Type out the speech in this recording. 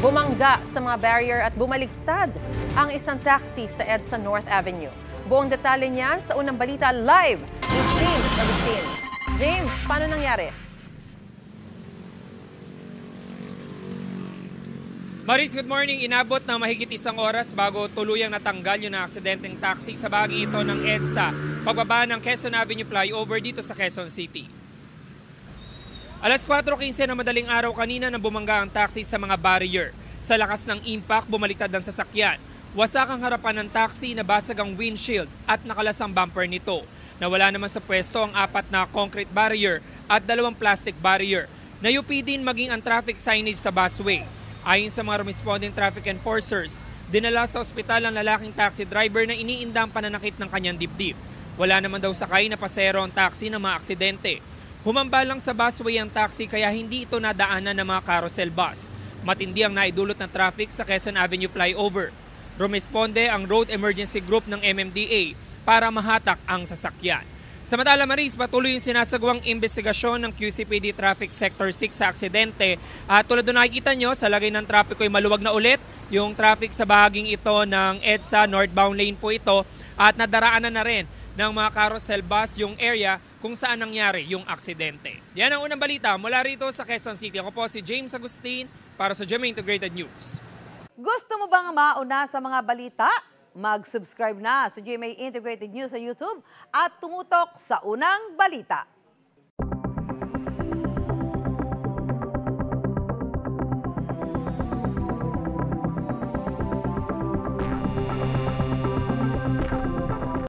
Bumangga sa mga barrier at bumaligtad ang isang taxi sa EDSA North Avenue. Buong detalye niyan sa unang balita live ni James Agustin. James, paano nangyari? Maris, good morning. Inabot ng mahigit isang oras bago tuluyang natanggal yung aksidenteng taxi sa bahagi ito ng EDSA, pagbaba ng Quezon Avenue flyover dito sa Quezon City. Alas 4:15 na madaling araw kanina nang bumangga ang taxi sa mga barrier. Sa lakas ng impact, bumaliktad ang sasakyan. Wasak ang harapan ng taxi, nabasag ang windshield at nakalas ang bumper nito. Nawala naman sa pwesto ang 4 na concrete barrier at 2 plastic barrier. Nayupi din maging ang traffic signage sa busway. Ayon sa mga responding traffic enforcers, dinala sa ospital ang lalaking taxi driver na iniinda ang pananakit ng kanyang dibdib. Wala naman daw sakay na pasero ang taxi na maaksidente. Humamba lang sa busway ang taxi kaya hindi ito nadaanan ng mga carousel bus. Matindi ang naidulot ng traffic sa Quezon Avenue flyover. Rumesponde ang Road Emergency Group ng MMDA para mahatak ang sasakyan. Samantala, Maris, patuloy yung sinasagawang investigasyon ng QCPD Traffic Sector 6 sa aksidente. At tulad na nakikita nyo, sa lagay ng trapiko ay maluwag na ulit yung traffic sa bahaging ito ng EDSA, northbound lane po ito. At nadaraanan na rin ng mga carousel bus yung area kung saan nangyari yung aksidente. Yan ang unang balita mula rito sa Quezon City. Ako po si James Agustin para sa GMA Integrated News. Gusto mo bang mauna sa mga balita? Mag-subscribe na sa GMA Integrated News sa YouTube at tumutok sa unang balita.